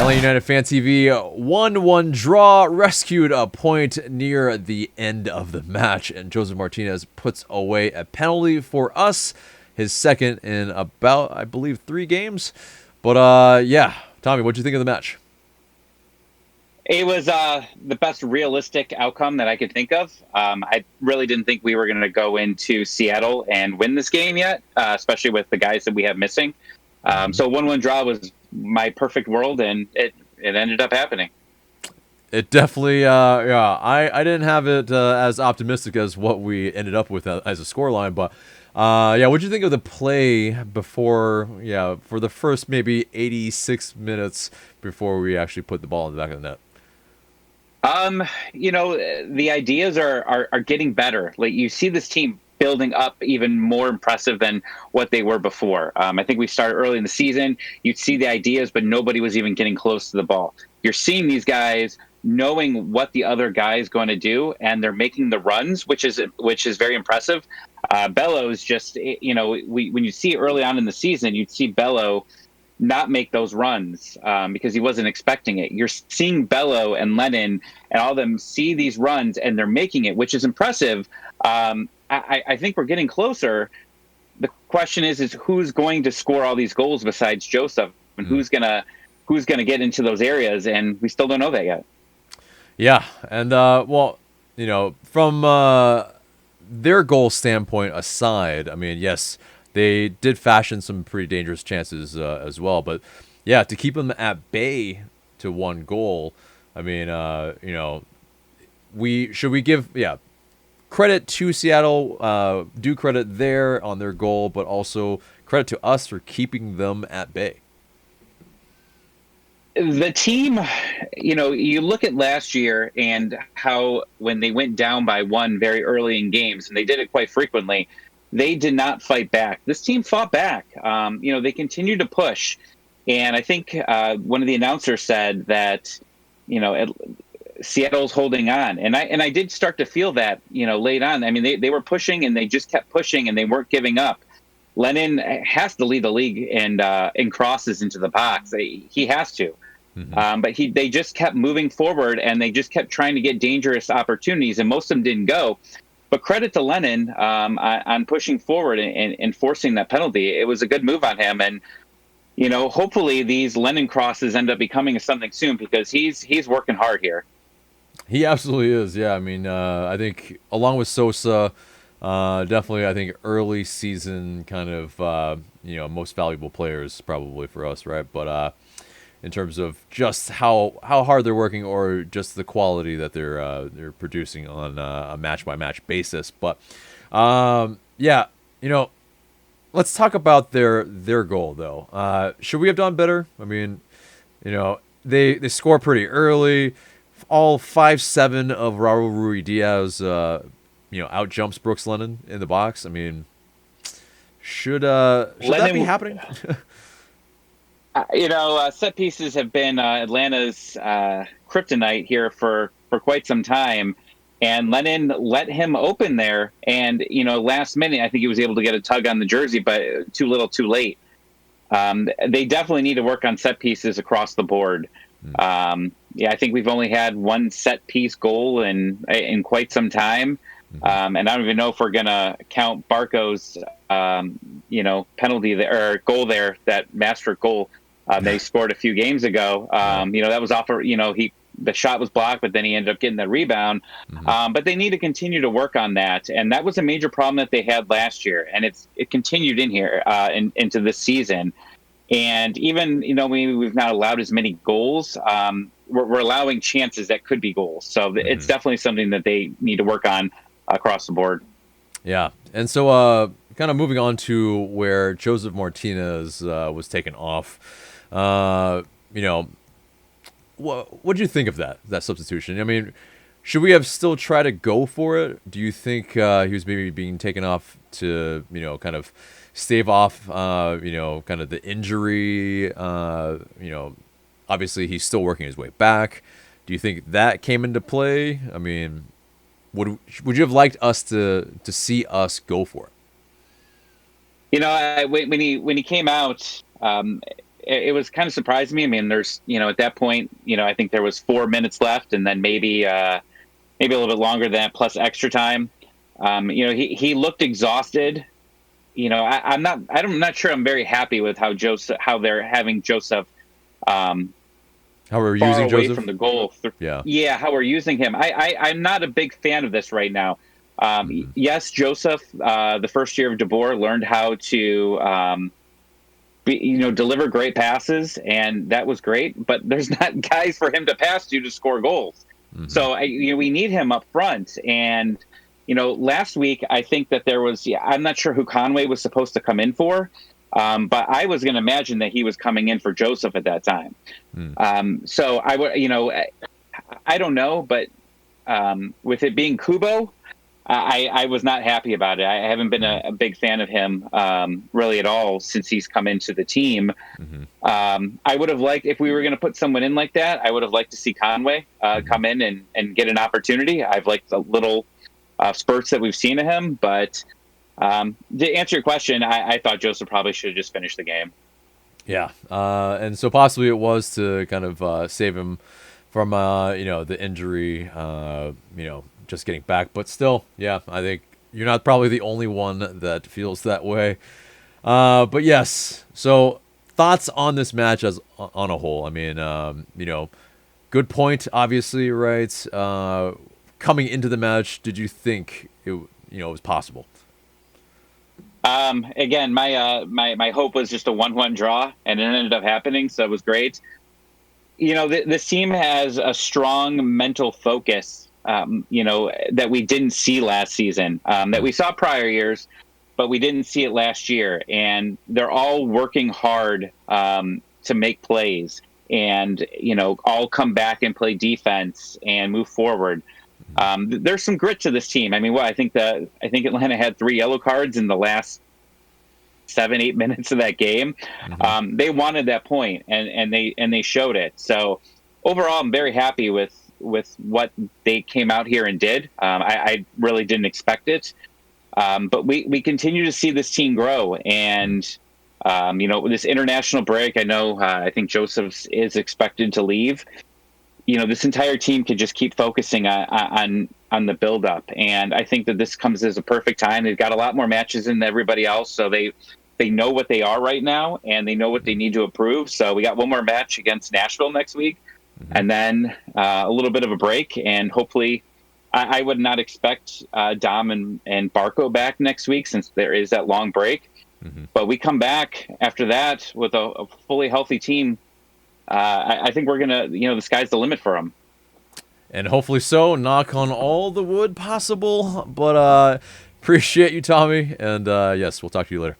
Atlanta United Fan TV 1-1 draw, rescued a point near the end of the match, and Josef Martinez puts away a penalty for us, his second in about, I believe, 3 games. But yeah, Tommy, what'd you think of the match? It was the best realistic outcome that I could think of. I really didn't think we were going to go into Seattle and win this game yet, especially with the guys that we have missing. So 1-1 draw was my perfect world, and it ended up happening. It definitely, yeah, I didn't have it as optimistic as what we ended up with as a scoreline, but yeah, what'd you think of the play before, yeah, for the first maybe 86 minutes before we actually put the ball in the back of the net? The ideas are getting better. Like, you see this team building up even more impressive than what they were before. I think we started early in the season. You'd see the ideas, but nobody was even getting close to the ball. You're seeing these guys knowing what the other guy is going to do, and they're making the runs, which is very impressive. Bello's just, when you see early on in the season, you'd see Bello not make those runs because he wasn't expecting it. You're seeing Bello and Lennon and all of them see these runs, and they're making it, which is impressive. I think we're getting closer. The question is who's going to score all these goals besides Josef, and who's gonna get into those areas, and we still don't know that yet. Yeah, and well, from their goal standpoint aside, I mean, yes, they did fashion some pretty dangerous chances as well, but yeah, to keep them at bay to 1 goal, I mean, we give credit to Seattle, do credit there on their goal, but also credit to us for keeping them at bay. The team, you look at last year and how when they went down by 1 very early in games, and they did it quite frequently, they did not fight back. This team fought back. They continued to push. And I think one of the announcers said that, Seattle's holding on. And I did start to feel that, late on. I mean, they were pushing, and they just kept pushing, and they weren't giving up. Lennon has to lead the league in crosses into the box. He has to. But they just kept moving forward, and they just kept trying to get dangerous opportunities, and most of them didn't go. But credit to Lennon on pushing forward and forcing that penalty. It was a good move on him, and hopefully these Lennon crosses end up becoming something soon, because he's working hard here. He absolutely is. Yeah, I mean, I think along with Sosa, definitely, I think early season kind of most valuable players probably for us, right? But in terms of just how hard they're working, or just the quality that they're producing on a match by match basis. But yeah, let's talk about their goal though. Should we have done better? I mean, they score pretty early. All 5'7" of Raul Ruidiaz, out jumps Brooks Lennon in the box. I mean, should that be happening? Set pieces have been Atlanta's kryptonite here for quite some time, and Lennon let him open there. And last minute, I think he was able to get a tug on the jersey, but too little, too late. They definitely need to work on set pieces across the board. I think we've only had 1 set piece goal in quite some time. And I don't even know if we're gonna count Barco's penalty there, or goal there, that master goal they scored a few games ago. That was off. The shot was blocked, but then he ended up getting the rebound. But they need to continue to work on that, and that was a major problem that they had last year, and it continued in here into this season. And even we've not allowed as many goals. We're allowing chances that could be goals. So it's definitely something that they need to work on across the board. Yeah, and so kind of moving on to where Josef Martinez was taken off. What do you think of that substitution? I mean, should we have still tried to go for it? Do you think he was maybe being taken off to kind of stave off kind of the injury? Obviously he's still working his way back. Do you think that came into play? I mean, would you have liked us to see us go for it? When he came out, it was kind of surprised me. I mean, there's, at that point, I think there was 4 minutes left, and then maybe a little bit longer than that, plus extra time. He looked exhausted. I'm not sure I'm very happy with how they're having Josef How we're far using away Josef? from the goal. Yeah. How we're using him. I'm not a big fan of this right now. Yes, Josef, the first year of DeBoer, learned how to deliver great passes, and that was great. But there's not guys for him to pass to score goals. So we need him up front. And last week I think that there was. I'm not sure who Conway was supposed to come in for, but I was going to imagine that he was coming in for Josef at that time. So I would, I don't know, but with it being Kubo, I was not happy about it. I haven't been a big fan of him really at all since he's come into the team. I would have liked, if we were going to put someone in like that, I would have liked to see Conway come in and get an opportunity. I've liked the little spurts that we've seen of him, but to answer your question, I thought Josef probably should have just finished the game. Yeah, and so possibly it was to kind of save him from the injury, just getting back. But still, yeah, I think you're not probably the only one that feels that way. But yes, so thoughts on this match as on a whole. I mean, good point, obviously, right? Coming into the match, did you think it was possible? Again, my hope was just a 1-1 draw, and it ended up happening, so it was great. This team has a strong mental focus, that we didn't see last season, that we saw prior years, but we didn't see it last year. And they're all working hard to make plays and, all come back and play defense and move forward. There's some grit to this team. I mean, I think Atlanta had 3 yellow cards in the last 7-8 minutes of that game. They wanted that point, and they showed it. So overall, I'm very happy with what they came out here and did. I really didn't expect it, but we continue to see this team grow. And this international break, I think Josef is expected to leave. This entire team could just keep focusing on the buildup, and I think that this comes as a perfect time. They've got a lot more matches than everybody else, so they know what they are right now, and they know what they need to improve. So we got one more match against Nashville next week, and then a little bit of a break, and hopefully, I would not expect Dom and Barco back next week since there is that long break. But we come back after that with a fully healthy team. I think we're gonna, the sky's the limit for them. And hopefully so. Knock on all the wood possible. But appreciate you, Tommy. And yes, we'll talk to you later.